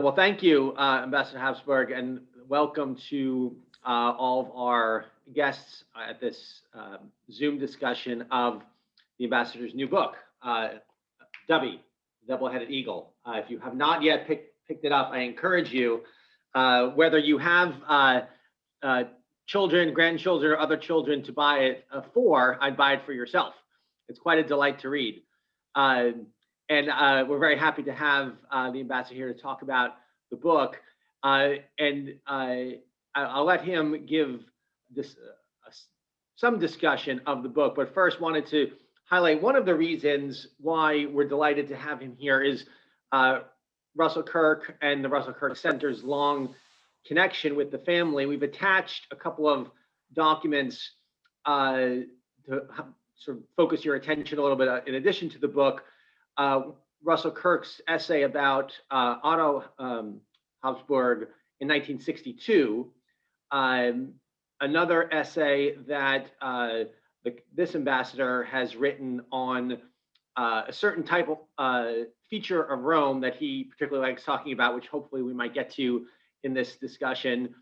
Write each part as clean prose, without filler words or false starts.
Well, thank you, Ambassador Habsburg, and welcome to all of our guests at this Zoom discussion of the ambassador's new book, Dubbie, Double-Headed Eagle. If you have not yet picked it up, I encourage you, whether you have children, grandchildren, or other children to buy it for, I'd buy it for yourself. It's quite a delight to read. And we're very happy to have the ambassador here to talk about the book. And I'll let him give this some discussion of the book. But first, wanted to highlight one of the reasons why we're delighted to have him here is Russell Kirk and the Russell Kirk Center's long connection with the family. We've attached a couple of documents to sort of focus your attention a little bit in addition to the book. Russell Kirk's essay about Otto Habsburg in 1962, another essay that this ambassador has written on a certain type of feature of Rome that he particularly likes talking about, which hopefully we might get to in this discussion.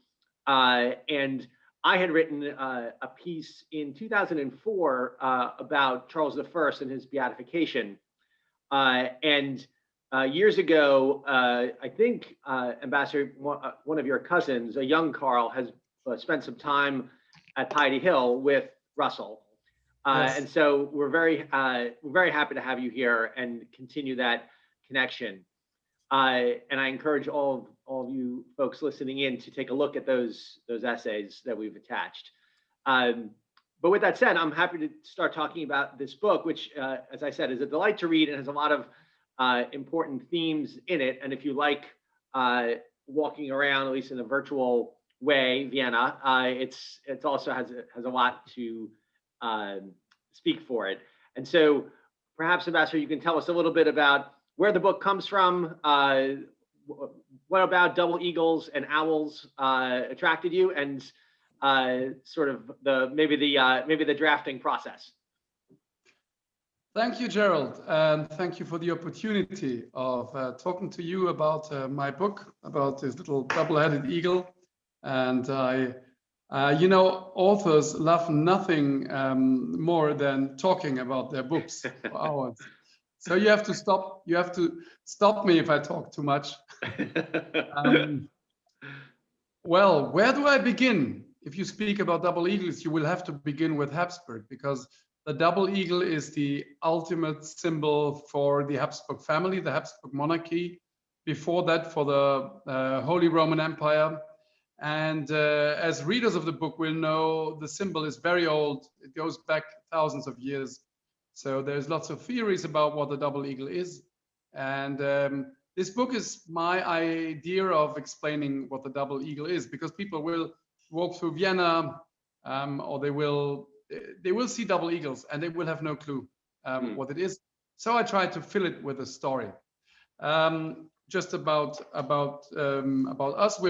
And I had written a piece in 2004 about Charles I and his beatification. And years ago, I think, Ambassador, one of your cousins, a young Carl, has spent some time at Piety Hill with Russell. Yes. And so we're very happy to have you here and continue that connection. And I encourage all of you folks listening in to take a look at those essays that we've attached. But with that said, I'm happy to start talking about this book, which, as I said, is a delight to read and has a lot of important themes in it. And if you like walking around, at least in a virtual way, Vienna, it's also has a lot to speak for it. And so perhaps, Ambassador, you can tell us a little bit about where the book comes from. What about double eagles and owls attracted you, and sort of maybe the drafting process? Thank you, Gerald, and thank you for the opportunity of talking to you about my book, about this little double-headed eagle. And you know, authors love nothing more than talking about their books for hours. So you have to stop. You have to stop me if I talk too much. Well, where do I begin? If you speak about double eagles, you will have to begin with Habsburg, because the double eagle is the ultimate symbol for the Habsburg family, the Habsburg monarchy. Before that, for the Holy Roman Empire. And as readers of the book will know, the symbol is very old. It goes back thousands of years. So there's lots of theories about what the double eagle is. And this book is my idea of explaining what the double eagle is, because people will walk through Vienna or they will see double eagles and they will have no clue what it is. So I try to fill it with a story. Just about us.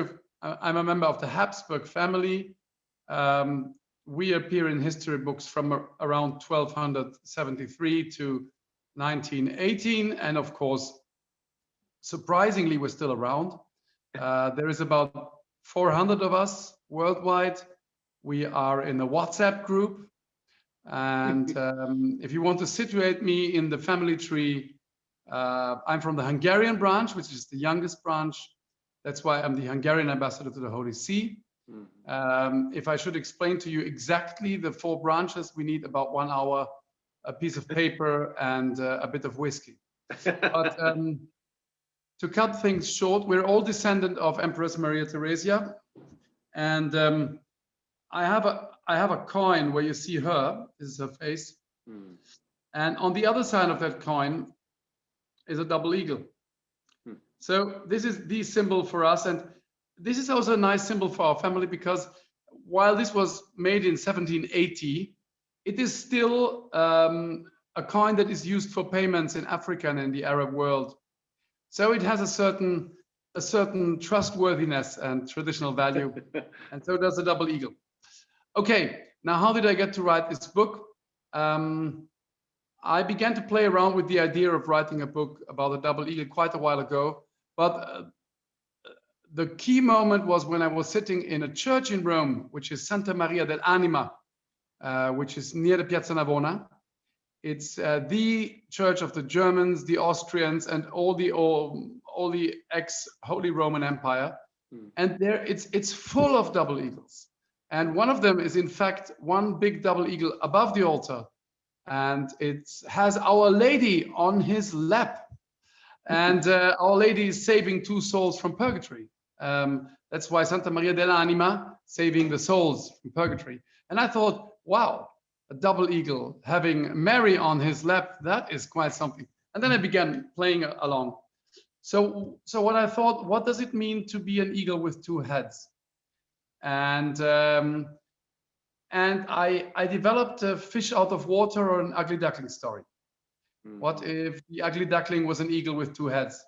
I'm a member of the Habsburg family. We appear in history books from around 1273 to 1918, and of course, surprisingly, we're still around. There is about 400 of us worldwide. We are in a WhatsApp group, and if you want to situate me in the family tree, I'm from the Hungarian branch, which is the youngest branch. That's why I'm the Hungarian ambassador to the Holy See. If I should explain to you exactly the 4 branches, we need about 1 hour, a piece of paper, and a bit of whiskey. But to cut things short, we're all descendant of Empress Maria Theresia, and I have a coin where you see her. This is her face, and on the other side of that coin is a double eagle. So this is the symbol for us, and this is also a nice symbol for our family, because while this was made in 1780, it is still a coin that is used for payments in Africa and in the Arab world. So it has a certain trustworthiness and traditional value, and so does the double eagle. Okay, now how did I get to write this book? I began to play around with the idea of writing a book about the double eagle quite a while ago, but the key moment was when I was sitting in a church in Rome, which is Santa Maria dell'Anima, which is near the Piazza Navona. It's the church of the Germans, the Austrians, and all the ex-Holy Roman Empire. And there, it's full of double eagles. And one of them is, in fact, one big double eagle above the altar. And it has Our Lady on his lap. And Our Lady is saving 2 souls from purgatory. That's why Santa Maria dell'Anima, saving the souls from purgatory. And I thought, wow, a double eagle having Mary on his lap, that is quite something. And then I began playing along. So what I thought, what does it mean to be an eagle with 2 heads? And I developed a fish out of water or an ugly duckling story. What if the ugly duckling was an eagle with 2 heads?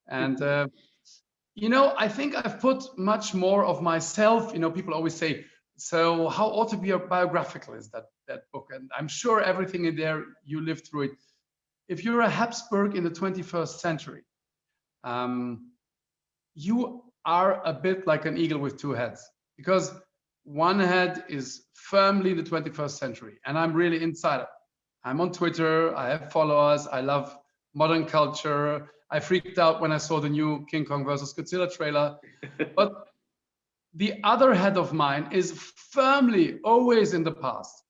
And I think I've put much more of myself. People always say, so how autobiographical is that book? And I'm sure everything in there, you lived through it. If you're a Habsburg in the 21st century, you are a bit like an eagle with 2 heads, because one head is firmly the 21st century, and I'm really inside it. I'm on Twitter, I have followers, I love modern culture. I freaked out when I saw the new King Kong versus Godzilla trailer. But the other head of mine is firmly always in the past.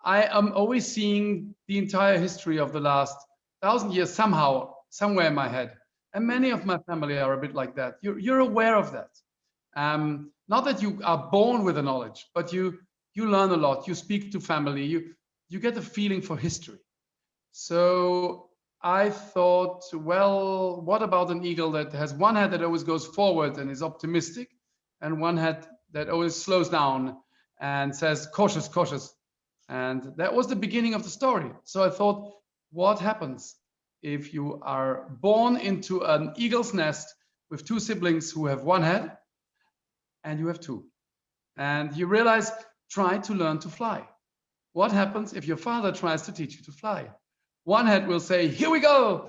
I am always seeing the entire history of the last 1,000 years somehow, somewhere in my head. And many of my family are a bit like that. You're aware of that. Not that you are born with the knowledge, but you learn a lot. You speak to family. You get a feeling for history. So I thought, well, what about an eagle that has one head that always goes forward and is optimistic, and one head that always slows down and says, cautious, cautious. And that was the beginning of the story. So I thought, what happens if you are born into an eagle's nest with 2 siblings who have 1 head, and you have 2? And you realize, try to learn to fly. What happens if your father tries to teach you to fly? One head will say, here we go.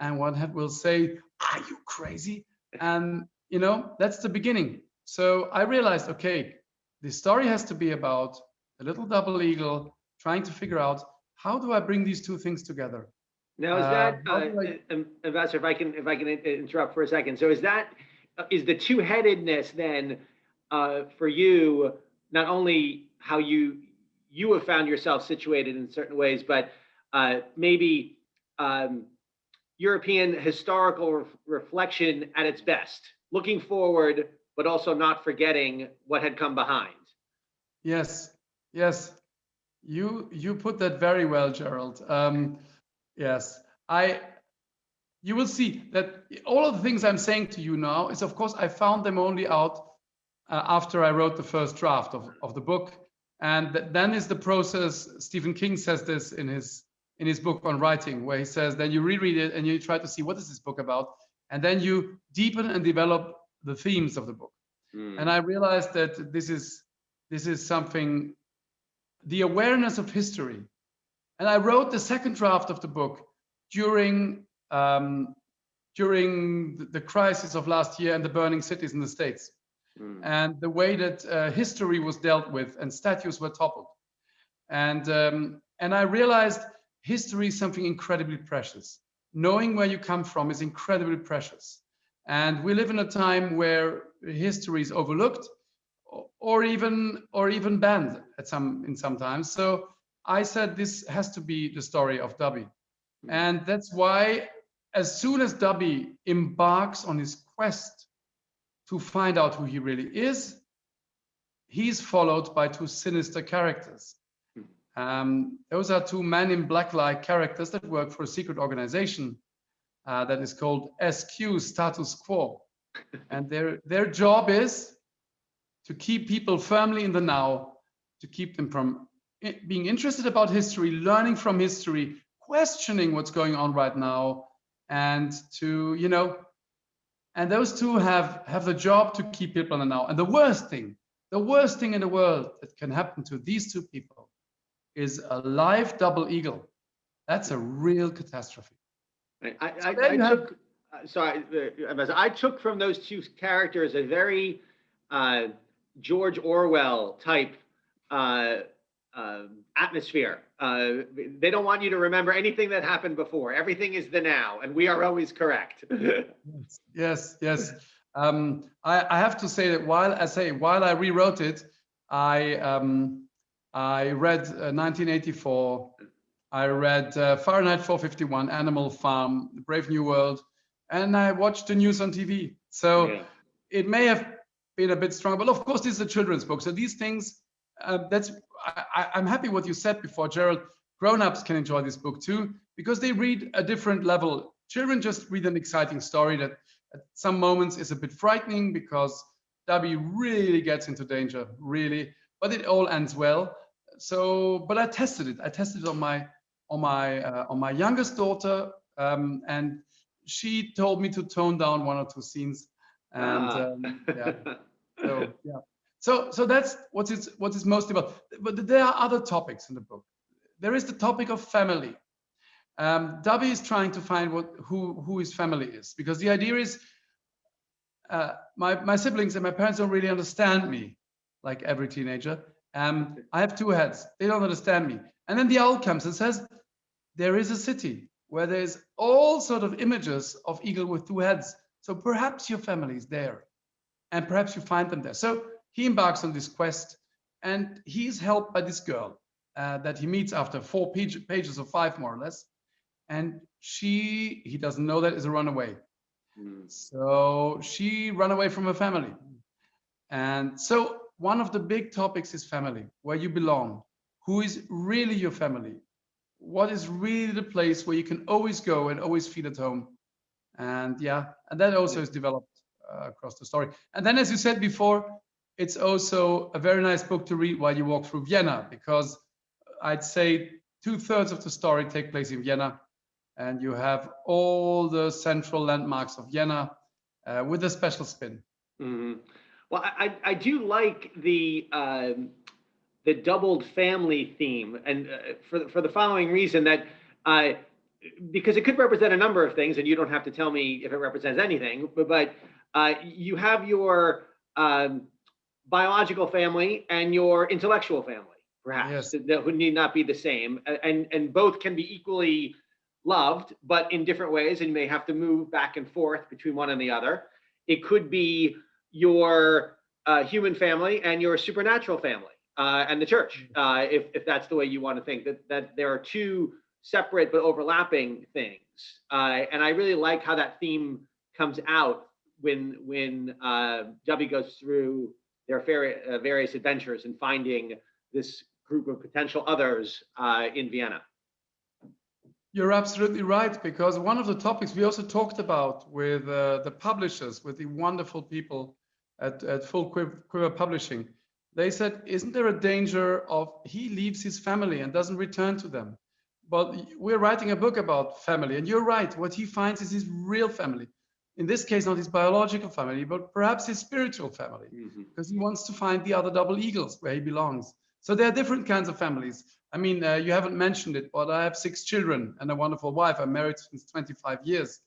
And one head will say, are you crazy? And, that's the beginning. So I realized, okay, the story has to be about a little double eagle trying to figure out, how do I bring these 2 things together? Now, is that, Ambassador, if I can interrupt for a second. So is the 2-headedness then for you, not only how you have found yourself situated in certain ways, but maybe European historical reflection at its best, looking forward, but also not forgetting what had come behind? Yes. You put that very well, Gerald. Yes, you will see that all of the things I'm saying to you now is, of course, I found them only out after I wrote the first draft of the book. And then is the process. Stephen King says this in his book on writing, where he says, then you reread it and you try to see, what is this book about? And then you deepen and develop the themes of the book. And I realized that this is something, the awareness of history. And I wrote the second draft of the book during the crisis of last year and the burning cities in the States. And the way that history was dealt with and statues were toppled. And I realized history is something incredibly precious. Knowing where you come from is incredibly precious. And we live in a time where history is overlooked or even banned in some times. So I said this has to be the story of Dubbie. And that's why as soon as Dubbie embarks on his quest to find out who he really is, he's followed by 2 sinister characters. Those are 2 men in black-like characters that work for a secret organization that is called SQ, Status Quo. And their job is to keep people firmly in the now, to keep them from being interested about history, learning from history, questioning what's going on right now, and to, and those 2 have the job to keep people in the now. And the worst thing in the world that can happen to these 2 people is a live double eagle. That's a real catastrophe. So I took from those two characters a very George Orwell type uh, atmosphere. They don't want you to remember anything that happened before. Everything is the now, and we are always correct. Yes, yes. I have to say that while I rewrote it, I read 1984. I read Fahrenheit 451, Animal Farm, Brave New World, and I watched the news on TV. So Yeah. it may have been a bit strong, but of course, this is a children's book. So these things, I'm happy what you said before, Gerald. Grown-ups can enjoy this book too, because they read a different level. Children just read an exciting story that at some moments is a bit frightening because Dubbie really gets into danger, really, but it all ends well. So, but I tested it. I tested it on my youngest daughter, and she told me to tone down one or two scenes, and Ah. yeah. So yeah. So that's what it's mostly about. But there are other topics in the book. There is the topic of family. Dubbie is trying to find who his family is, because the idea is my siblings and my parents don't really understand me, like every teenager. I have two heads. They don't understand me. And then the owl comes and says, there is a city where there's all sort of images of eagle with two heads. So perhaps your family is there, and perhaps you find them there. So he embarks on this quest, and he's helped by this girl that he meets after 4 pages of 5, more or less. And he doesn't know that, is a runaway. So she ran away from her family. And so one of the big topics is family, where you belong, who is really your family, what is really the place where you can always go and always feel at home. And yeah, and that also is developed across the story. And then, as you said before, it's also a very nice book to read while you walk through Vienna, because I'd say 2/3 of the story take place in Vienna, and you have all the central landmarks of Vienna with a special spin. Mm-hmm. Well, I do like the doubled family theme, and for the following reason, that because it could represent a number of things, and you don't have to tell me if it represents anything, but you have your biological family and your intellectual family, perhaps, Yes. that who need not be the same, and both can be equally loved, but in different ways, and you may have to move back and forth between one and the other. It could be your human family and your supernatural family and the church, if that's the way you want to think, that there are two separate but overlapping things. And I really like how that theme comes out when Dubbie goes through their various adventures and finding this group of potential others in Vienna. You're absolutely right, because one of the topics we also talked about with the publishers, with the wonderful people at Full Quiver Publishing, they said, isn't there a danger of he leaves his family and doesn't return to them? But we're writing a book about family, and you're right, what he finds is his real family. In this case, not his biological family, but perhaps his spiritual family, because he wants to find the other double eagles where he belongs. So there are different kinds of families. I mean, you haven't mentioned it, but I have 6 children and a wonderful wife. I'm married since 25 years.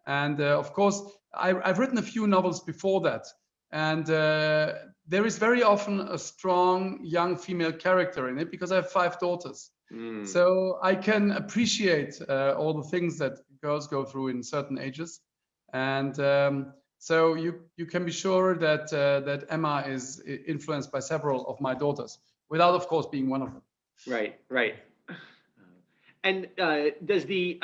And of course, I've written a few novels before that. And there is very often a strong young female character in it, because I have 5 daughters. So I can appreciate all the things that girls go through in certain ages. And so you can be sure that Emma is influenced by several of my daughters, without, of course, being one of them. Right, right. And does the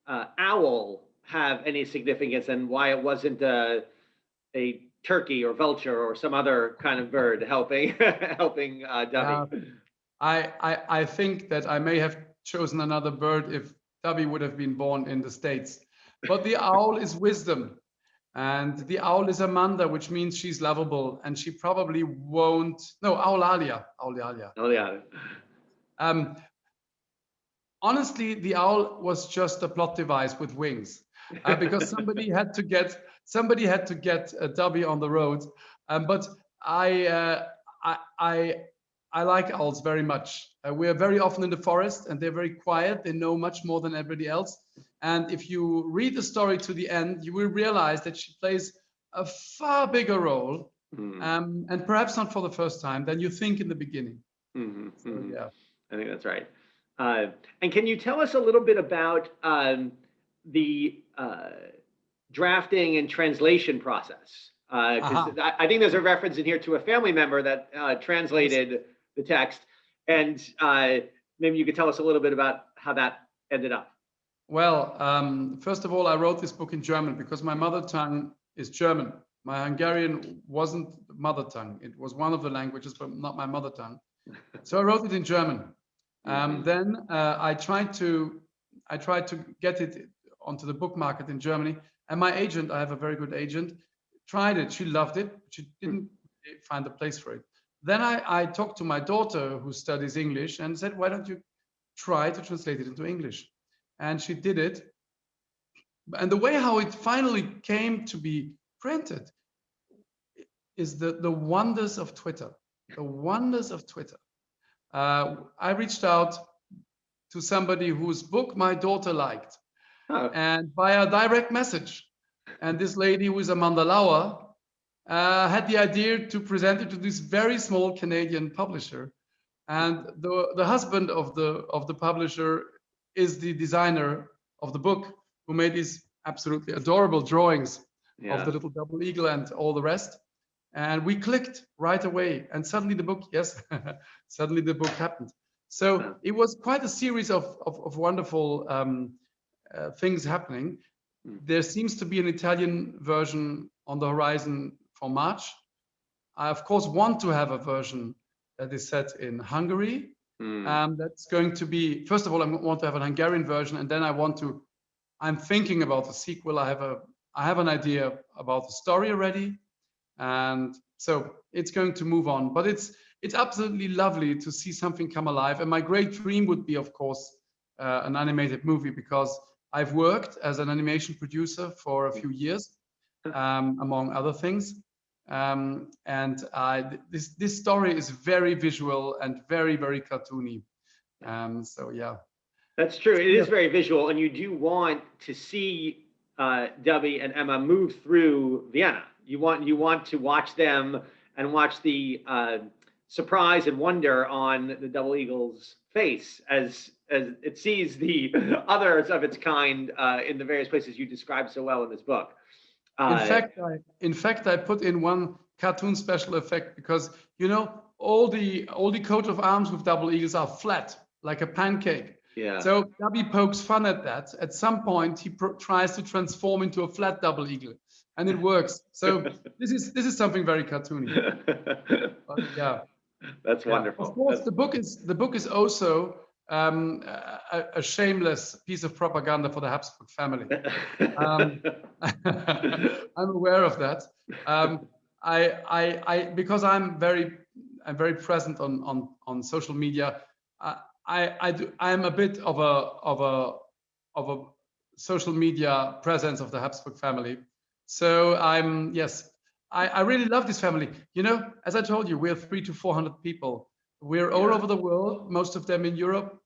owl have any significance, and why it wasn't a turkey or vulture or some other kind of bird helping Dubbie? I think that I may have chosen another bird if Dubbie would have been born in the States. But the owl is wisdom. And the owl is Amanda, which means she's lovable, and she probably won't. No, Aulalia. Aulalia. Oh yeah. Honestly, the owl was just a plot device with wings, because somebody had to get Dubbie on the road. But I like owls very much. We are very often in the forest, and they're very quiet. They know much more than everybody else. And if you read the story to the end, you will realize that she plays a far bigger role, and perhaps not for the first time, than you think in the beginning. So, yeah. I think that's right. And can you tell us a little bit about the drafting and translation process? Because I think there's a reference in here to a family member that translated the text, and maybe you could tell us a little bit about how that ended up. Well, first of all, I wrote this book in German because my mother tongue is German. My Hungarian wasn't mother tongue. It was one of the languages, but not my mother tongue. So I wrote it in German. Then I tried to get it onto the book market in Germany. And my agent, I have a very good agent, tried it. She loved it. She didn't find a place for it. Then I talked to my daughter who studies English and said, why don't you try to translate it into English? And she did it. And the way how it finally came to be printed is the wonders of Twitter. The wonders of Twitter. I reached out to somebody whose book my daughter liked, and via direct message. And this lady, who is Amanda Lauer, had the idea to present it to this very small Canadian publisher. And the husband of the publisher is the designer of the book, who made these absolutely adorable drawings of the little double eagle and all the rest. And we clicked right away, and suddenly the book, suddenly the book happened. So it was quite a series of wonderful things happening. There seems to be an Italian version on the horizon for March. I, of course, want to have a version that is set in Hungary. That's going to be, first of all, I want to have an Hungarian version, and then I'm thinking about the sequel. I have an idea about the story already. And so it's going to move on, but it's absolutely lovely to see something come alive. And my great dream would be, of course, an animated movie, because I've worked as an animation producer for a few years, among other things. This story is very visual and very, very cartoony. So yeah. That's true. It is very visual, and you do want to see Dubbie and Emma move through Vienna. You want to watch them and watch the surprise and wonder on the double eagle's face as it sees the others of its kind in the various places you describe so well in this book. In fact, I put in one cartoon special effect because all the coat of arms with double eagles are flat like a pancake. Yeah. So Dubbie pokes fun at that. At some point, he tries to transform into a flat double eagle, and it works. So this is something very cartoony. But yeah, that's wonderful. Of course, the book is also a shameless piece of propaganda for the Habsburg family. I'm aware of that. Because I'm very present on social media. I'm a bit of a social media presence of the Habsburg family. So I really love this family. As I told you, we're 300 to 400 people. We're all over the world, most of them in Europe,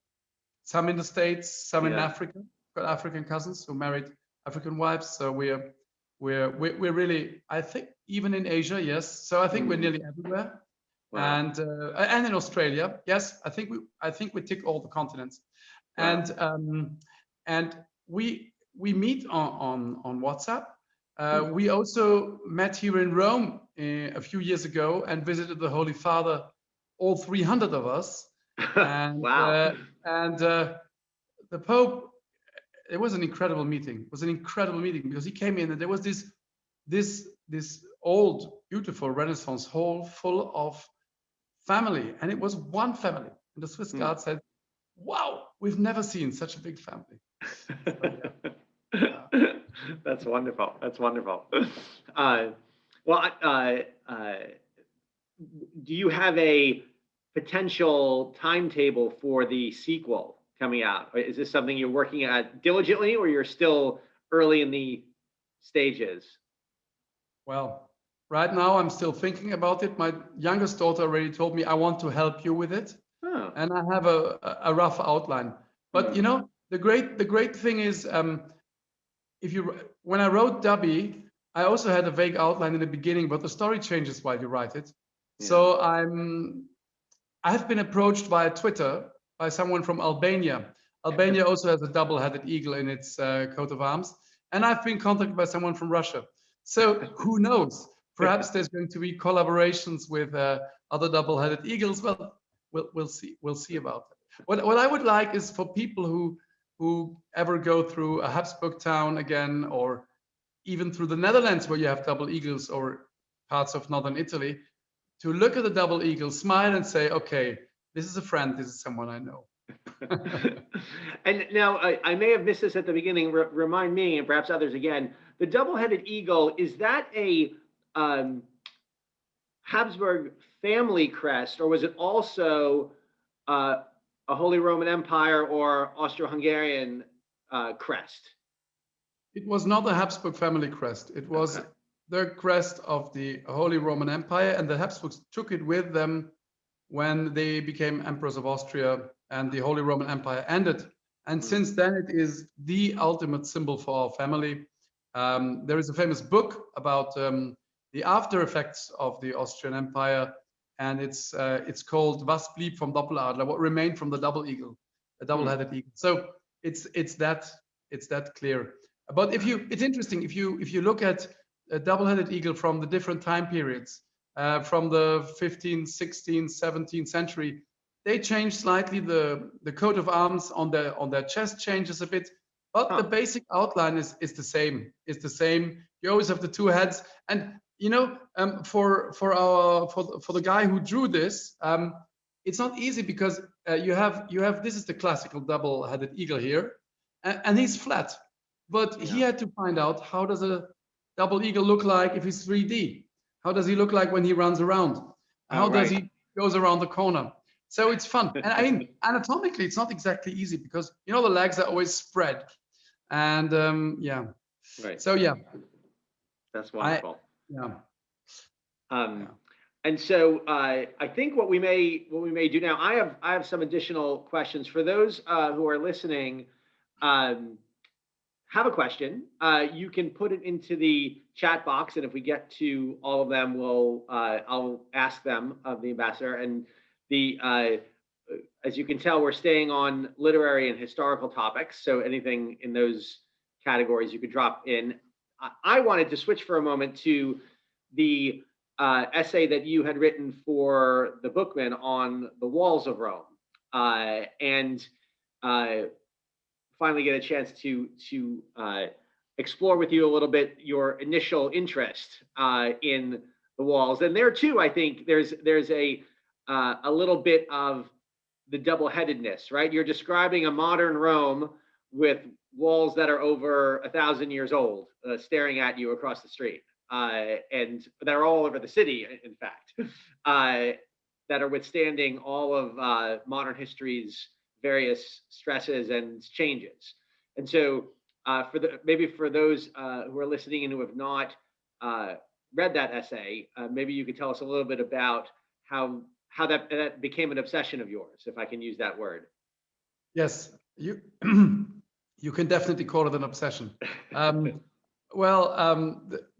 some in the States, some in Africa. We've got African cousins who married African wives. So we're really, I think, even in Asia, yes. So I think we're nearly everywhere. Wow. And in Australia, yes, I think we tick all the continents. Wow. And we meet on WhatsApp. We also met here in Rome a few years ago and visited the Holy Father, all 300 of us. And, wow. The Pope, it was an incredible meeting. It was an incredible meeting because he came in and there was this old, beautiful Renaissance hall full of family, and it was one family. And the Swiss Guard said, "Wow, we've never seen such a big family." So, That's wonderful. That's wonderful. Do you have a potential timetable for the sequel coming out? Is this something you're working at diligently, or you're still early in the stages? Well, right now I'm still thinking about it. My youngest daughter already told me, I want to help you with it. And I have a rough outline. But the great thing is when I wrote Dubbie, I also had a vague outline in the beginning, but the story changes while you write it. Yeah. So I have been approached via Twitter by someone from Albania. Albania also has a double-headed eagle in its coat of arms. And I've been contacted by someone from Russia. So who knows? Perhaps there's going to be collaborations with other double-headed eagles. Well, we'll see. We'll see about that. What I would like is for people who ever go through a Habsburg town again, or even through the Netherlands where you have double eagles, or parts of northern Italy, to look at the double eagle, smile and say, okay, this is a friend, this is someone I know. And now I may have missed this at the beginning. Remind me, and perhaps others again, the double-headed eagle, is that a Habsburg family crest, or was it also a Holy Roman Empire or Austro-Hungarian crest? It was not a Habsburg family crest. It was the crest of the Holy Roman Empire, and the Habsburgs took it with them when they became emperors of Austria and the Holy Roman Empire ended. And since then, it is the ultimate symbol for our family. There is a famous book about the after effects of the Austrian Empire, and it's called Was blieb vom Doppeladler, what remained from the double eagle, the double-headed eagle. So it's that clear. But it's interesting if you look at a double-headed eagle from the different time periods, from the 15th, 16th, 17th century, they change slightly. The coat of arms on their chest changes a bit, but the basic outline is the same. It's the same. You always have the two heads, and for the guy who drew this, it's not easy because you have this is the classical double-headed eagle here, and he's flat, but he had to find out, how does a double eagle look like if he's 3D? How does he look like when he runs around? How does he goes around the corner? So it's fun. And I mean, anatomically, it's not exactly easy because, the legs are always spread. And Right. So yeah. That's wonderful. Yeah. And so I think what we may do now, I have some additional questions for those who are listening. Have a question, you can put it into the chat box, and if we get to all of them, I'll ask them of the ambassador. And as you can tell, we're staying on literary and historical topics, so anything in those categories you could drop in. I wanted to switch for a moment to the essay that you had written for the Bookman on the walls of Rome, and finally get a chance to explore with you a little bit your initial interest in the walls. And there too, I think there's a little bit of the double-headedness, right? You're describing a modern Rome with walls that are over 1,000 years old, staring at you across the street, and that are all over the city, in fact, that are withstanding all of modern history's various stresses and changes. And so maybe for those who are listening and who have not read that essay, maybe you could tell us a little bit about how that became an obsession of yours, if I can use that word. Yes, you can definitely call it an obsession. The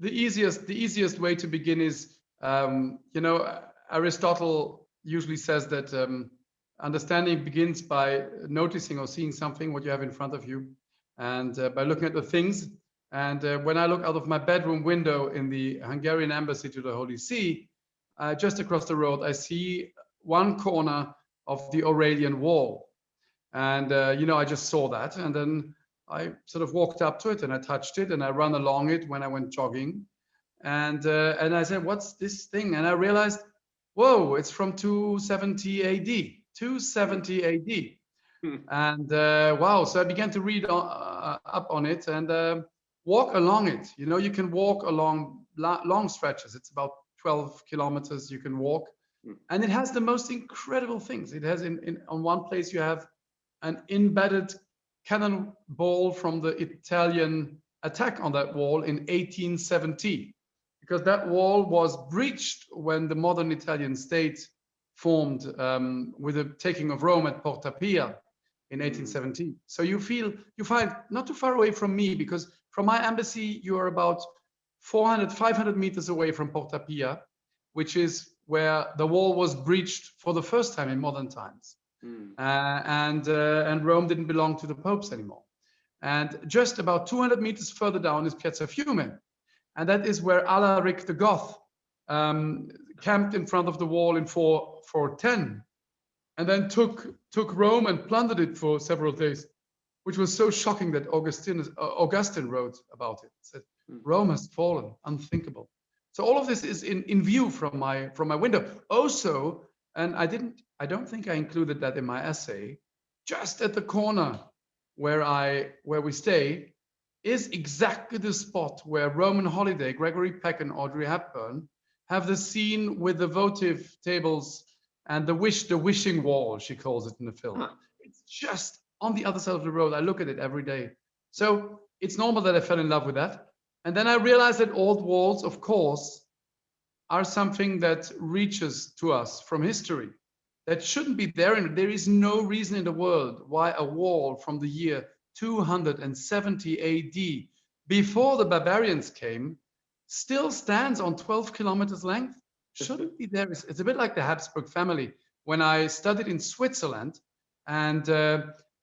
easiest way to begin is, Aristotle usually says that understanding begins by noticing or seeing something, what you have in front of you, and by looking at the things. And when I look out of my bedroom window in the Hungarian embassy to the Holy See, just across the road, I see one corner of the Aurelian wall. And, I just saw that. And then I sort of walked up to it and I touched it and I ran along it when I went jogging. And I said, what's this thing? And I realized, whoa, it's from 270 AD. 270 AD. And wow, so I began to read up on it and walk along it. You can walk along long stretches. It's about 12 kilometers you can walk. And it has the most incredible things. It has on one place you have an embedded cannonball from the Italian attack on that wall in 1870, because that wall was breached when the modern Italian state formed with the taking of Rome at Porta Pia in 1817. So you find not too far away from me, because From my embassy, you are about 400, 500 meters away from Porta Pia, which is where the wall was breached for the first time in modern times. And Rome didn't belong to the popes anymore. And just about 200 meters further down is Piazza Fiume. And that is where Alaric the Goth camped in front of the wall in 410, and then took Rome and plundered it for several days, which was so shocking that Augustine wrote about it. Said, Rome has fallen, unthinkable. So all of this is in view from my window. Also, and I don't think I included that in my essay, just at the corner where we stay is exactly the spot where Roman Holiday, Gregory Peck and Audrey Hepburn have the scene with the votive tables and the wishing wall, she calls it in the film. It's just on the other side of the road. I look at it every day. So it's normal that I fell in love with that. And then I realized that old walls, of course, are something that reaches to us from history. That shouldn't be there. And there is no reason in the world why a wall from the year 270 AD, before the barbarians came, still stands on 12 kilometers length. Shouldn't be there. It's a bit like the Habsburg family. When I studied in Switzerland, and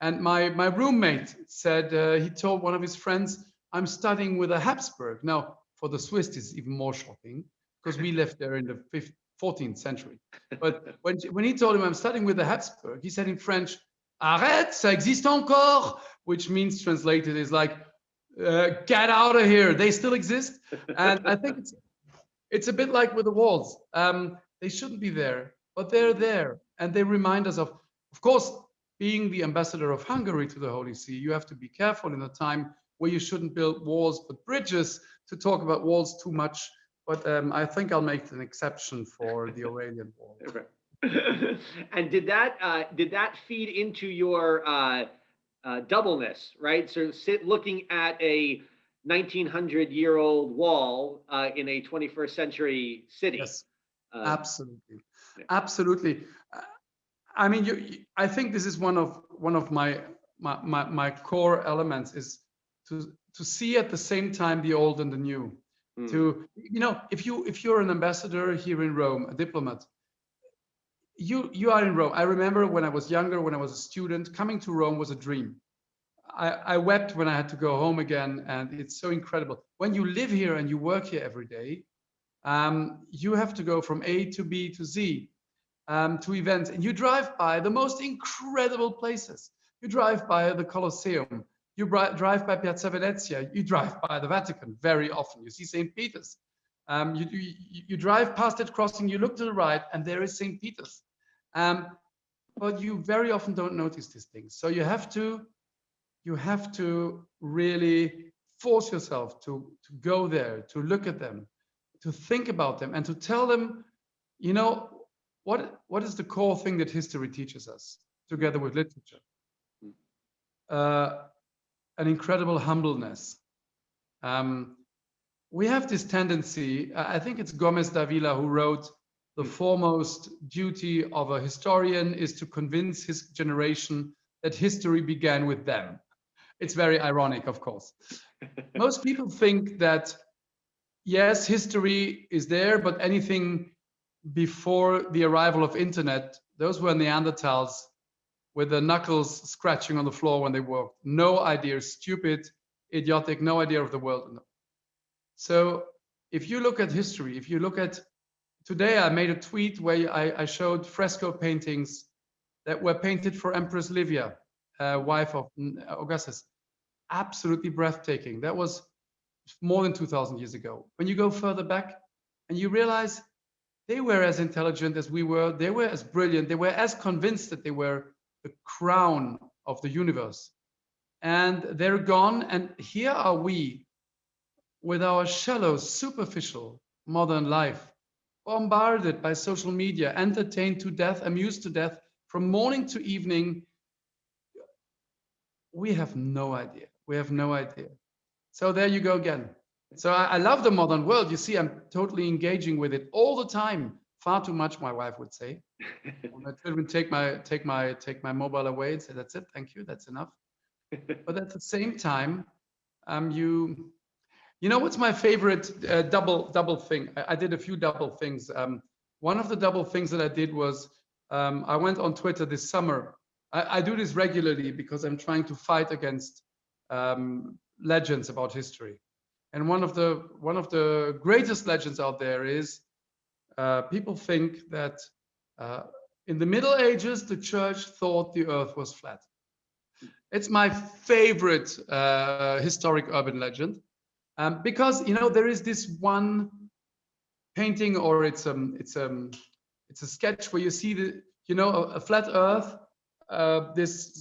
my roommate said, he told one of his friends, I'm studying with a Habsburg. Now, for the Swiss, it's even more shocking because we lived there in the 14th century. But when he told him I'm studying with a Habsburg, he said in French, Arrête, ça existe encore, which means translated is like, get out of here. They still exist. And I think it's a bit like with the walls. They shouldn't be there, but they're there. And they remind us of course, being the ambassador of Hungary to the Holy See, you have to be careful in a time where you shouldn't build walls, but bridges, to talk about walls too much. But I think I'll make an exception for the Aurelian Wall. And did that feed into your doubleness, right? So looking at a 1900-year-old wall in a 21st century city. Yes, absolutely, absolutely. I mean, I think this is one of my core elements is to see at the same time the old and the new. To if you're an ambassador here in Rome, a diplomat, you are in Rome. I remember when I was younger, when I was a student, coming to Rome was a dream. I wept when I had to go home again, and it's so incredible. When you live here and you work here every day, you have to go from A to B to Z to events, and you drive by the most incredible places. You drive by the Colosseum, you drive by Piazza Venezia, you drive by the Vatican very often. You see St. Peter's. You drive past that crossing, you look to the right, and there is St. Peter's. But you very often don't notice these things. So you have to really force yourself to go there, to look at them, to think about them, and to tell them, what is the core thing that history teaches us, together with literature? An incredible humbleness. We have this tendency, I think it's Gomez Davila who wrote, the foremost duty of a historian is to convince his generation that history began with them. It's very ironic, of course. Most people think that, yes, history is there, but anything before the arrival of internet, those were Neanderthals with the knuckles scratching on the floor when they walked. No idea, stupid, idiotic, no idea of the world. So if you look at history, if you look at, today I made a tweet where I showed fresco paintings that were painted for Empress Livia, wife of Augustus. Absolutely breathtaking. That was more than 2,000 years ago. When you go further back and you realize they were as intelligent as we were, they were as brilliant, they were as convinced that they were the crown of the universe. And they're gone, and here are we with our shallow, superficial modern life, bombarded by social media, entertained to death, amused to death, from morning to evening. We have no idea. We have no idea. So there you go again. So I love the modern world. You see, I'm totally engaging with it all the time. Far too much, my wife would say. My children take my mobile away and say, "That's it, thank you, that's enough." But at the same time, You know what's my favorite double thing? I did a few double things. One of the double things that I did was I went on Twitter this summer. I do this regularly because I'm trying to fight against legends about history. And one of the greatest legends out there is people think that in the Middle Ages the church thought the earth was flat. It's my favorite historic urban legend. Because there is this one painting, or it's a sketch where you see a flat Earth, this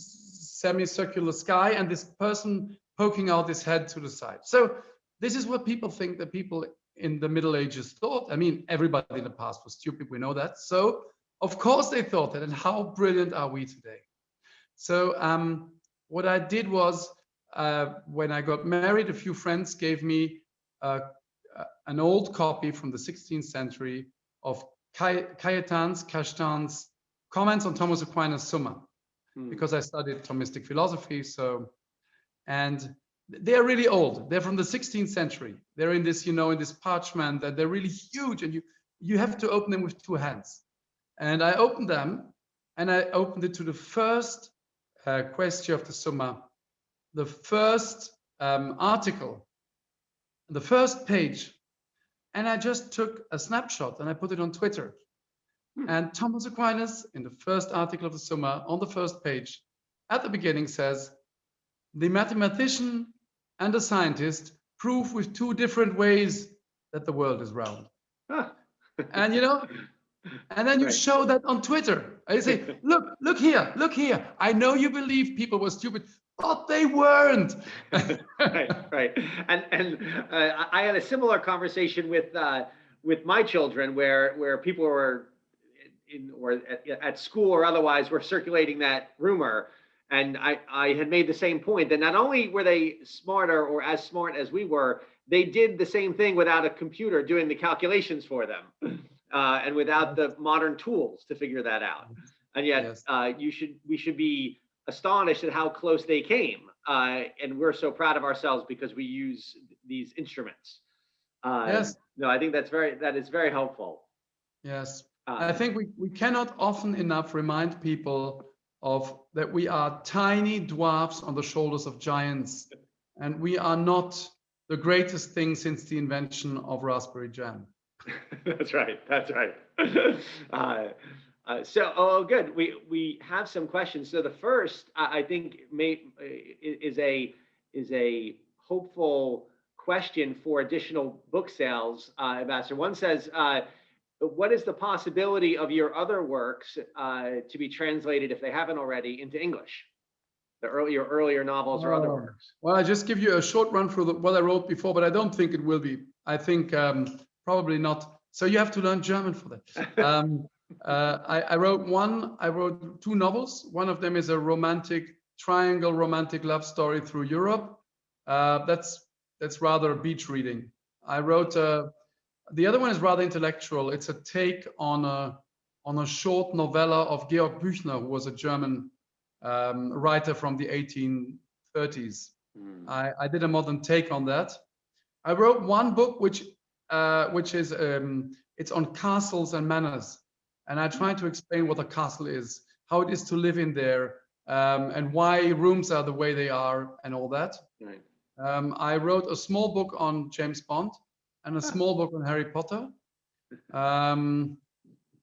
semicircular sky, and this person poking out his head to the side. So this is what people think that people in the Middle Ages thought. I mean, everybody in the past was stupid. We know that. So of course they thought that. And how brilliant are we today? So what I did was, when I got married, a few friends gave me an old copy from the 16th century of Cajetan's comments on Thomas Aquinas' Summa, because I studied Thomistic philosophy. And they're really old. They're from the 16th century. They're in this, in this parchment, and they're really huge, and you have to open them with two hands. And I opened them, and I opened it to the first question of the Summa. The first article, the first page, and I just took a snapshot and I put it on Twitter. And Thomas Aquinas, in the first article of the Summa, on the first page, at the beginning says, the mathematician and the scientist prove with two different ways that the world is round. And and then you show that on Twitter. I say, look here. I know you believe people were stupid, but they weren't. right. And I had a similar conversation with my children, where people were at school or otherwise were circulating that rumor, and I had made the same point that not only were they smarter or as smart as we were, they did the same thing without a computer doing the calculations for them. And without the modern tools to figure that out. And yet we should be astonished at how close they came. And we're so proud of ourselves because we use these instruments. Yes. No, I think that is very helpful. Yes. I think we cannot often enough remind people of that we are tiny dwarfs on the shoulders of giants. And we are not the greatest thing since the invention of raspberry jam. That's right. So, good. We have some questions. So the first, I think, is a hopeful question for additional book sales, Ambassador. One says, what is the possibility of your other works to be translated, if they haven't already, into English? Your earlier novels or other works? Well, I just give you a short run through what I wrote before, but I don't think it will be. I think probably not. So you have to learn German for that. I wrote two novels. One of them is a romantic love story through Europe. That's rather a beach reading. I wrote the other one is rather intellectual. It's a take on a short novella of Georg Büchner, who was a German writer from the 1830s. I did a modern take on that. I wrote one book which is it's on castles and manors, and I try to explain what a castle is, how it is to live in there, and why rooms are the way they are, and all that. Right. I wrote a small book on James Bond and a small book on Harry Potter.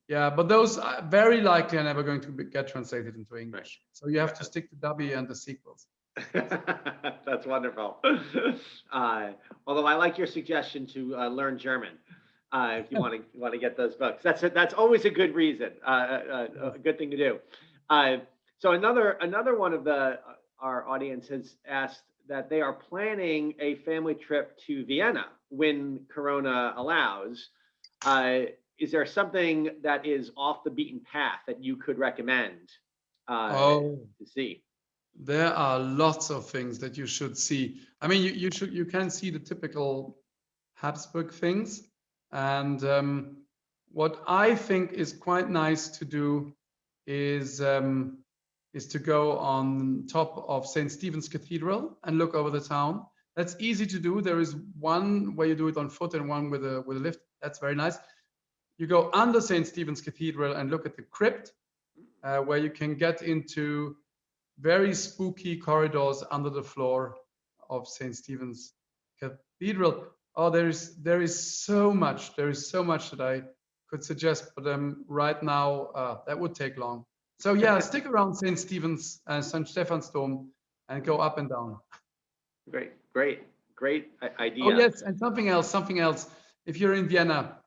Yeah, but those very likely are never going to get translated into English. Right. So you have to stick to Dubbie and the sequels. That's wonderful. Although I like your suggestion to learn German if you want to get those books. That's always a good reason, a good thing to do. So another one of our audience has asked that they are planning a family trip to Vienna when Corona allows. Is there something that is off the beaten path that you could recommend to see? There are lots of things that you should see. I mean, you can see the typical Habsburg things, and what I think is quite nice to do is to go on top of St. Stephen's Cathedral and look over the town. That's easy to do. There is one where you do it on foot and one with a lift. That's very nice. You go under St. Stephen's Cathedral and look at the crypt, where you can get into very spooky corridors under the floor of St. Stephen's Cathedral. Oh, there is so much. There is so much that I could suggest, but right now that would take long. So yeah, stick around St. Stephen's, St. Stephen's Dome, and go up and down. Great idea. Oh yes, and something else. If you're in Vienna,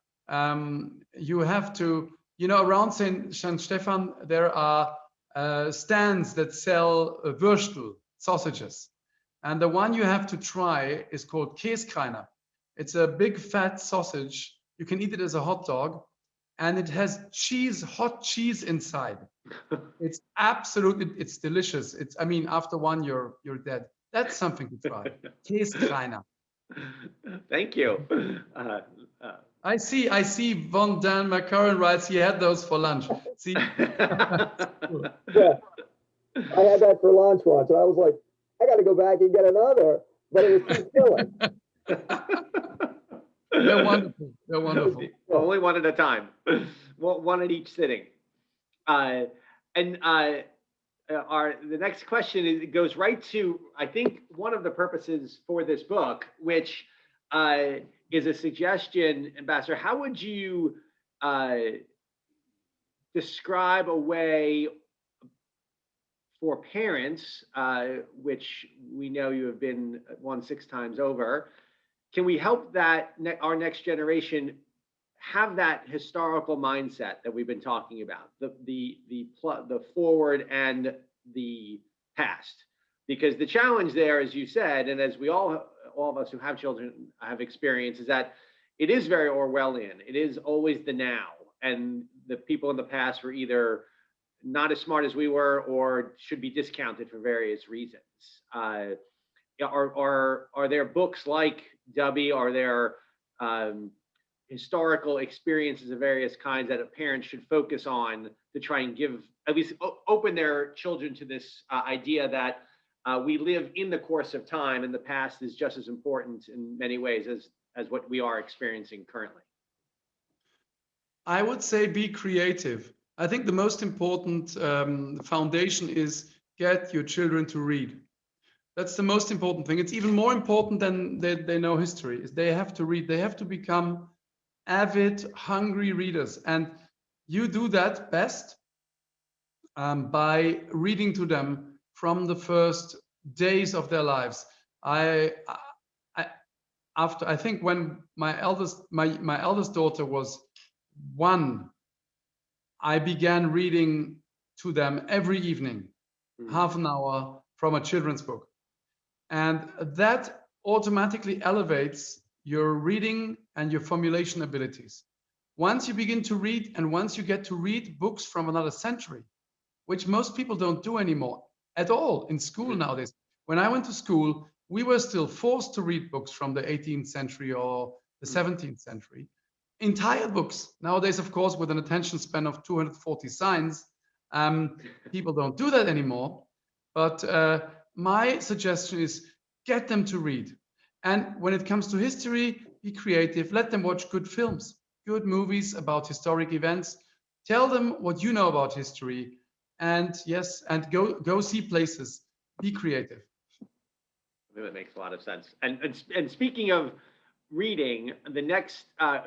you have to, around St. Stephan, there are stands that sell Würstel, sausages. And the one you have to try is called Käskreiner. It's a big fat sausage. You can eat it as a hot dog, and it has hot cheese inside. It's delicious. After one, you're dead. That's something to try. Käskreiner. Thank you. I see Von Dan McCurran writes he had those for lunch. See? Yeah. I had that for lunch once, and I was like, I got to go back and get another, but it was too filling. They're wonderful. They're wonderful. Only one at a time. One at each sitting. The next question goes right to, I think, one of the purposes for this book, which is a suggestion, Ambassador. How would you describe a way for parents, which we know you have been won 6 times over? Can we help that our next generation have that historical mindset that we've been talking about, the forward and the past? Because the challenge there, as you said, and as we all of us who have children have experienced, is that it is very Orwellian. It is always the now, and the people in the past were either not as smart as we were or should be discounted for various reasons. Are there books like Dubbie? Are there historical experiences of various kinds that a parent should focus on to try and give, at least open their children to this idea that we live in the course of time, and the past is just as important in many ways as what we are experiencing currently? I would say be creative. I think the most important foundation is get your children to read. That's the most important thing. It's even more important than they know history. Is they have to read. They have to become avid, hungry readers. And you do that best by reading to them from the first days of their lives. I think when my eldest daughter was 1, I began reading to them every evening, half an hour from a children's book. And that automatically elevates your reading and your formulation abilities. Once you begin to read, and once you get to read books from another century, which most people don't do anymore at all in school nowadays. When I went to school, we were still forced to read books from the 18th century or the 17th century. Entire books. Nowadays, of course, with an attention span of 240 signs, people don't do that anymore. But my suggestion is get them to read. And when it comes to history, be creative. Let them watch good films, good movies about historic events. Tell them what you know about history. And yes, and go see places. Be creative. I think that makes a lot of sense. And speaking of reading, the next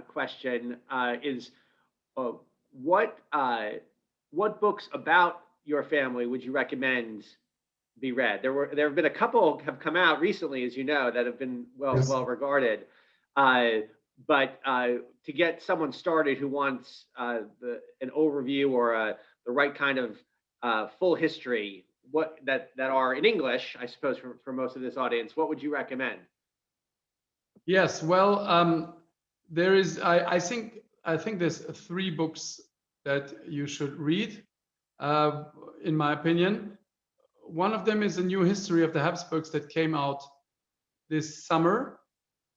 question is what books about your family would you recommend be read? There have been a couple have come out recently, as you know, that have been well regarded. But to get someone started who wants an overview or the right kind of full history, that are in English, I suppose, for most of this audience, what would you recommend? Yes, well, there is. I think there's 3 books that you should read, in my opinion. One of them is a new history of the Habsburgs that came out this summer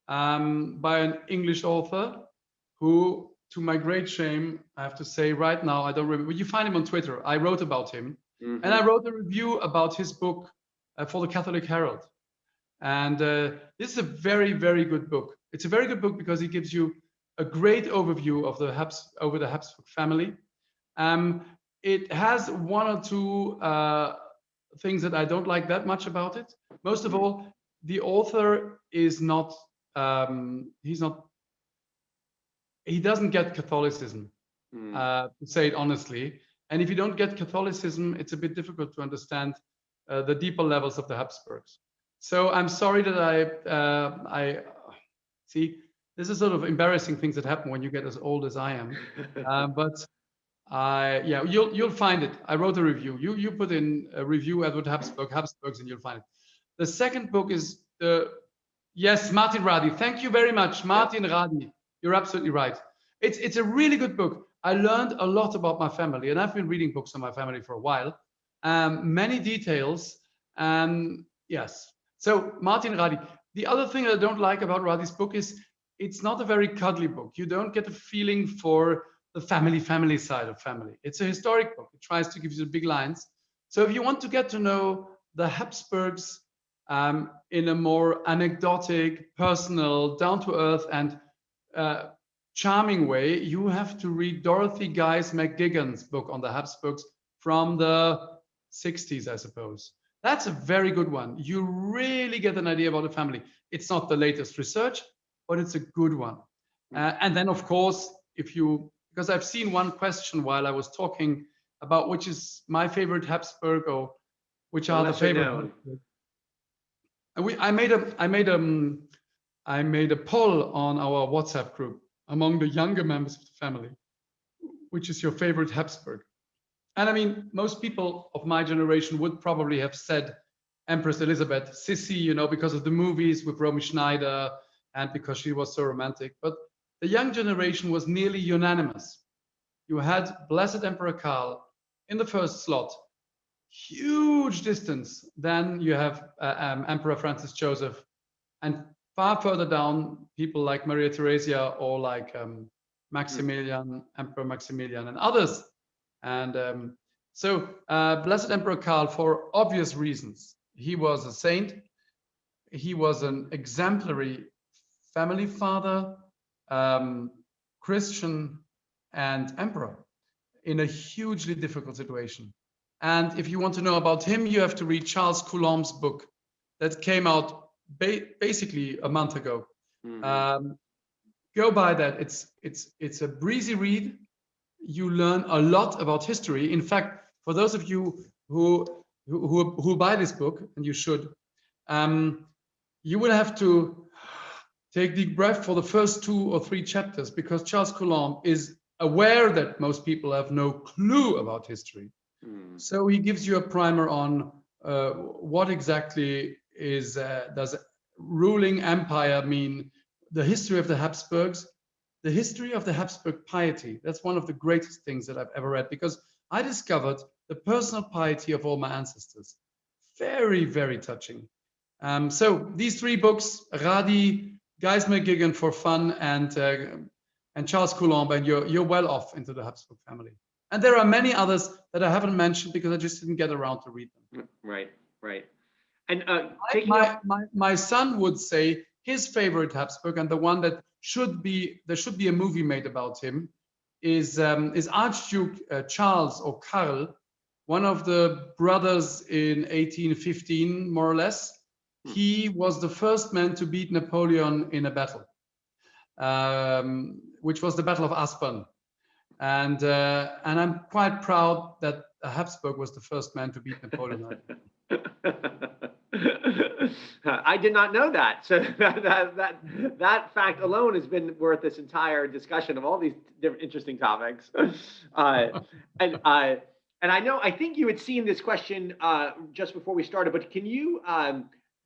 by an English author who, to my great shame, I have to say right now, I don't remember. You find him on Twitter. I wrote about him. And I wrote a review about his book for the Catholic Herald. And this is a very, very good book. It's a very good book because it gives you a great overview of the Habsburg family. It has one or two things that I don't like that much about it. Most of all, the author is not, he doesn't get Catholicism, to say it honestly. And if you don't get Catholicism, it's a bit difficult to understand the deeper levels of the Habsburgs. So I'm sorry that I see, this is sort of embarrassing things that happen when you get as old as I am. But yeah, you'll find it. I wrote a review. You put in a review Eduard Habsburgs, and you'll find it. The second book is yes, Martin Radi. Thank you very much, Martin Radi. You're absolutely right. It's a really good book. I learned a lot about my family, and I've been reading books on my family for a while. Many details. Yes. So Martin Radi. The other thing I don't like about Radi's book is it's not a very cuddly book. You don't get a feeling for the family side of family. It's a historic book. It tries to give you the big lines. So if you want to get to know the Habsburgs in a more anecdotic, personal, down-to-earth, and charming way, you have to read Dorothy Guise McGuigan's book on the Habsburgs from the 60s, I suppose. That's a very good one. You really get an idea about the family. It's not the latest research, but it's a good one. And then, of course, because I've seen one question while I was talking about which is my favorite Habsburg, or which are the favorite. I made a poll on our WhatsApp group among the younger members of the family, which is your favorite Habsburg? And I mean, most people of my generation would probably have said Empress Elizabeth, Sissy, because of the movies with Romy Schneider and because she was so romantic. But the young generation was nearly unanimous. You had Blessed Emperor Karl in the first slot, huge distance. Then you have Emperor Francis Joseph, and far further down, people like Maria Theresia or like Maximilian, Emperor Maximilian, and others. And so Blessed Emperor Karl, for obvious reasons, he was a saint. He was an exemplary family father, Christian, and emperor in a hugely difficult situation. And if you want to know about him, you have to read Charles Coulomb's book that came out basically a month ago. Go buy that. It's a breezy read. You learn a lot about history. In fact, for those of you who buy this book, and you should, you will have to take deep breath for the first 2 or 3 chapters, because Charles Coulomb is aware that most people have no clue about history. So he gives you a primer on what exactly does ruling empire mean, the history of the Habsburgs, the history of the Habsburg piety. That's one of the greatest things that I've ever read, because I discovered the personal piety of all my ancestors. Very, very touching. So these 3 books, Radi, Guise McGuigan for fun, and Charles Coulomb, and you're well off into the Habsburg family. And there are many others that I haven't mentioned because I just didn't get around to read them. Right. And my son would say his favorite Habsburg, and the one that there should be a movie made about him, is Archduke Charles, or Karl, one of the brothers in 1815, more or less. He was the first man to beat Napoleon in a battle, which was the Battle of Aspern. And I'm quite proud that Habsburg was the first man to beat Napoleon. I did not know that. So that fact alone has been worth this entire discussion of all these different interesting topics. And I think you had seen this question just before we started, but can you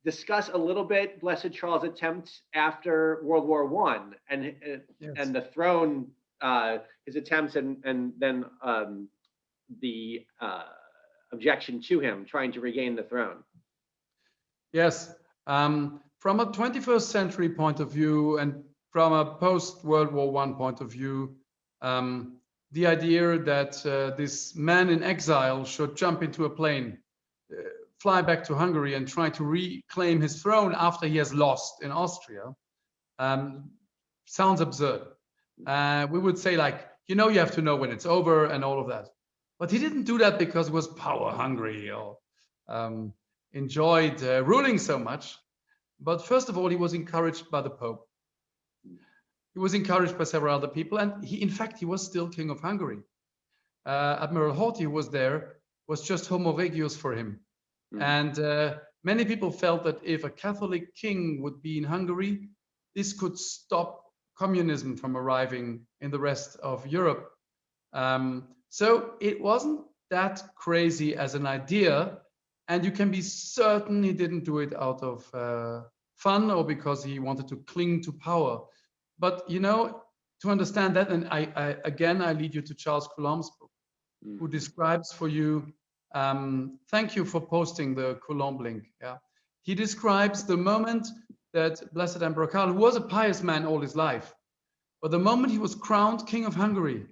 discuss a little bit Blessed Charles' attempts after World War I and the throne, his attempts, and then the objection to him trying to regain the throne? Yes, from a 21st century point of view and from a post-World War I point of view, the idea that this man in exile should jump into a plane fly back to Hungary and try to reclaim his throne after he has lost in Austria sounds absurd. We would say like, you have to know when it's over and all of that. But he didn't do that because he was power hungry or enjoyed ruling so much. But first of all, he was encouraged by the Pope. He was encouraged by several other people. And in fact, he was still King of Hungary. Admiral Horthy, who was there, was just homo regius for him. And many people felt that if a Catholic king would be in Hungary, this could stop communism from arriving in the rest of Europe. So it wasn't that crazy as an idea. And you can be certain he didn't do it out of fun or because he wanted to cling to power. But, to understand that, and I lead you to Charles Coulomb's book, who describes for you, thank you for posting the Coulomb link. Yeah, he describes the moment that Blessed Emperor Karl, who was a pious man all his life, but the moment he was crowned King of Hungary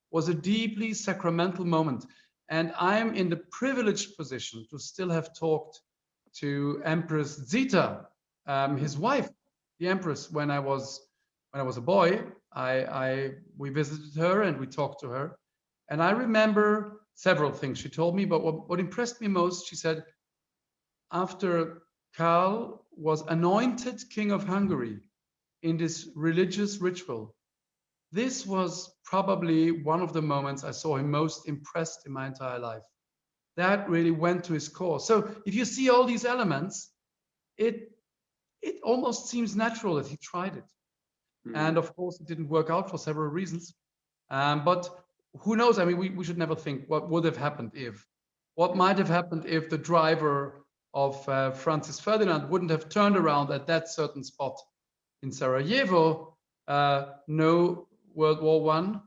was a deeply sacramental moment. And I'm in the privileged position to still have talked to Empress Zita, his wife, the Empress, when I was a boy. We visited her and we talked to her. And I remember several things she told me, but what impressed me most, she said, after Karl was anointed King of Hungary in this religious ritual, this was probably one of the moments I saw him most impressed in my entire life. That really went to his core. So if you see all these elements, it almost seems natural that he tried it. And of course, it didn't work out for several reasons. But who knows? I mean, we should never think what would have happened if. What might have happened if the driver of Francis Ferdinand wouldn't have turned around at that certain spot in Sarajevo? No World War I,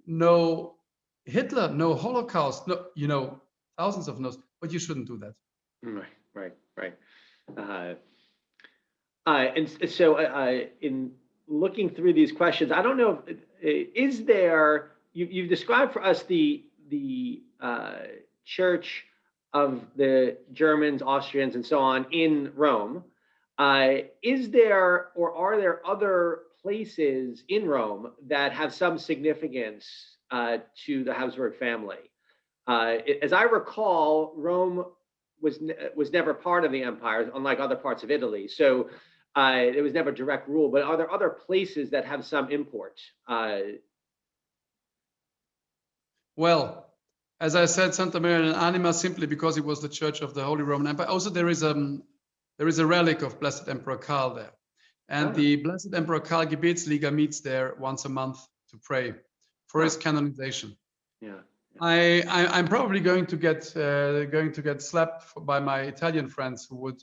no Hitler, no Holocaust, no, thousands of no's, but you shouldn't do that. Right. And so in looking through these questions, I don't know, is there, you've described for us the Church of the Germans, Austrians, and so on in Rome. Is there, or are there other places in Rome that have some significance to the Habsburg family? As I recall, Rome was never part of the empire, unlike other parts of Italy. So it was never direct rule. But are there other places that have some import? Well, as I said, Santa Maria in Anima, simply because it was the Church of the Holy Roman Empire. Also, there is a relic of Blessed Emperor Karl there. And the Blessed Emperor Karl Gebetsliga meets there once a month to pray for his canonization. Yeah. I'm probably going to get slapped by my Italian friends who would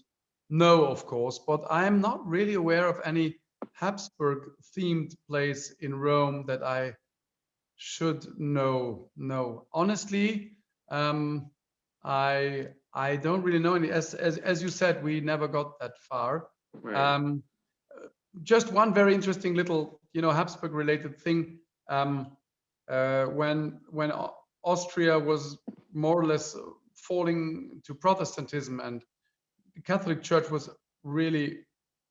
know, of course, but I'm not really aware of any Habsburg themed place in Rome that I should know. No, honestly, I don't really know any. As you said, we never got that far. Right. Just one very interesting little, Habsburg related thing. When Austria was more or less falling to Protestantism and the Catholic Church was really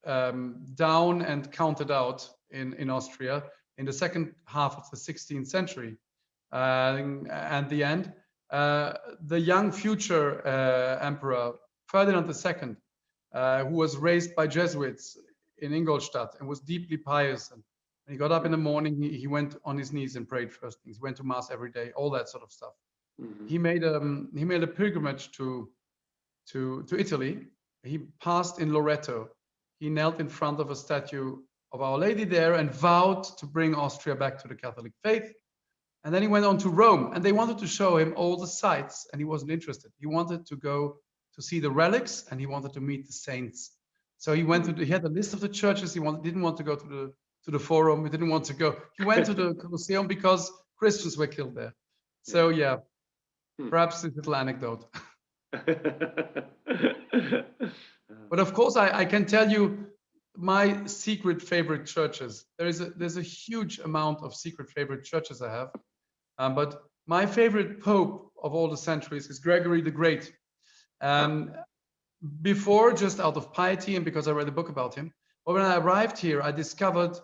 down and counted out in Austria in the second half of the 16th century. And the end, the young future emperor, Ferdinand II, who was raised by Jesuits in Ingolstadt and was deeply pious. And when he got up in the morning, he went on his knees and prayed first things. He went to mass every day, all that sort of stuff. Mm-hmm. He made a pilgrimage to Italy. He passed in Loreto. He knelt in front of a statue of Our Lady there and vowed to bring Austria back to the Catholic faith. And then he went on to Rome, and they wanted to show him all the sites, and he wasn't interested. He wanted to go to see the relics, and he wanted to meet the saints. So he went he had a list of the churches. He didn't want to go to the Forum. He didn't want to go. He went to the Colosseum because Christians were killed there. So yeah, perhaps this little anecdote. But of course, I can tell you my secret favorite churches. There's a huge amount of secret favorite churches I have. But my favorite pope of all the centuries is Gregory the Great. Before, just out of piety and because I read a book about him. But when I arrived here, I discovered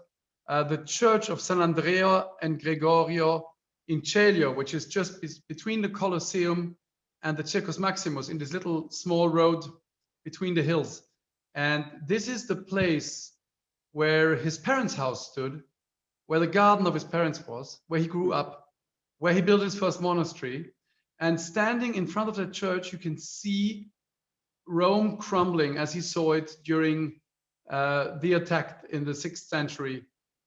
the church of San Andrea and Gregorio in Celio, which is just between the Colosseum and the Circus Maximus, in this little small road between the hills. And this is the place where his parents' house stood, where the garden of his parents was, where he grew up, where he built his first monastery. And standing in front of the church, you can see Rome crumbling as he saw it during the attack in the 6th century.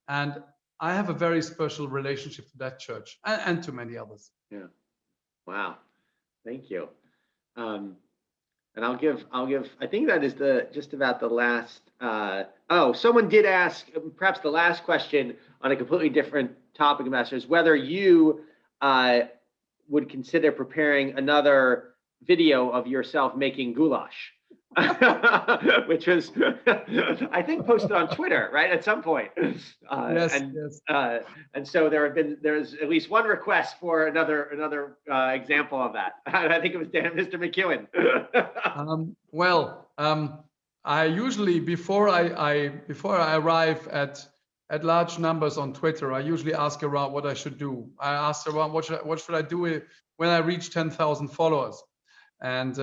And I have a very special relationship to that church and to many others. Yeah. Wow. Thank you. And I'll give, I think that is just about the last, someone did ask, perhaps the last question on a completely different topic, Ambassador, is whether you would consider preparing another video of yourself making goulash, which was, I think, posted on Twitter, right, at some point. Yes. And so there's at least one request for another example of that. I think it was Mr. McEwen. I usually, before I arrive at large numbers on Twitter, I usually ask around what I should do. I ask around what should I do when I reach 10,000 followers. And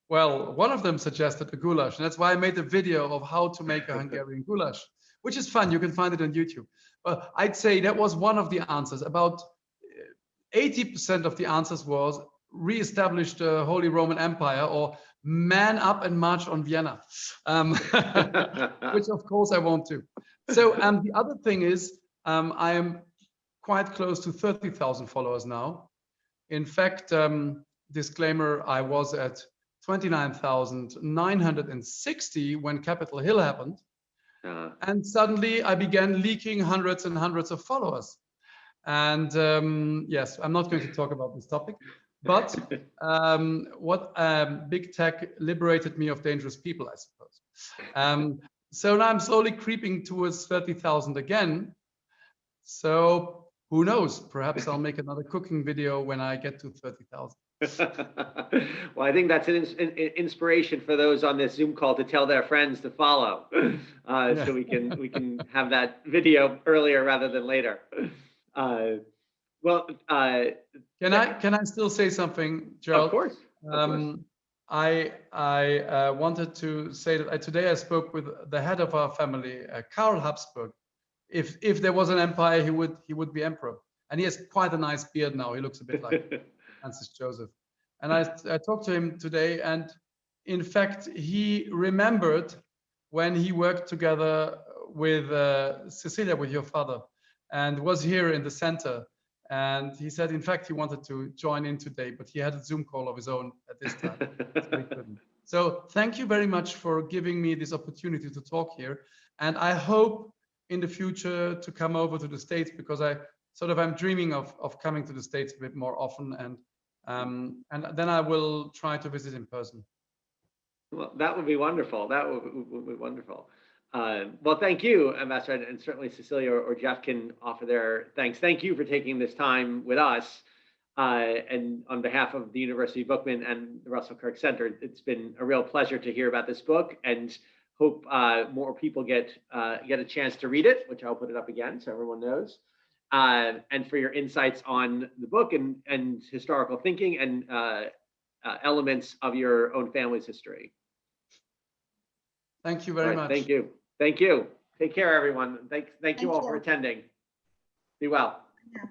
one of them suggested a goulash, and that's why I made a video of how to make a Hungarian goulash, which is fun. You can find it on YouTube. But I'd say that was one of the answers. About 80% of the answers was re-establish the Holy Roman Empire or man up and march on Vienna, which of course I won't do. So the other thing is I am quite close to 30,000 followers now. In fact, disclaimer, I was at 29,960 when Capitol Hill happened. And suddenly I began leaking hundreds and hundreds of followers. And yes, I'm not going to talk about this topic, but big tech liberated me of dangerous people, I suppose. So now I'm slowly creeping towards 30,000 again. So who knows? Perhaps I'll make another cooking video when I get to 30,000. Well, I think that's an inspiration for those on this Zoom call to tell their friends to follow, so we can have that video earlier rather than later. Can I still say something, Gerald? Of course. I wanted to say that today I spoke with the head of our family, Gerald Habsburg. If there was an empire, he would be emperor, and he has quite a nice beard now. He looks a bit like Francis Joseph. And I talked to him today, and in fact, he remembered when he worked together with Cecilia, with your father, and was here in the center. And he said, in fact, he wanted to join in today, but he had a Zoom call of his own at this time, so he couldn't. So thank you very much for giving me this opportunity to talk here. And I hope in the future to come over to the States, because I'm dreaming of coming to the States a bit more often, and then I will try to visit in person. Well, that would be wonderful. That would be wonderful. Well, thank you, Ambassador, and certainly Cecilia or Jeff can offer their thanks. Thank you for taking this time with us. And on behalf of the University Bookman and the Russell Kirk Center, it's been a real pleasure to hear about this book, and hope more people get a chance to read it, which I'll put it up again so everyone knows. And for your insights on the book and historical thinking and elements of your own family's history. Thank you very much. Thank you. Thank you. Take care, everyone. Thank you all for attending. Be well. Yeah.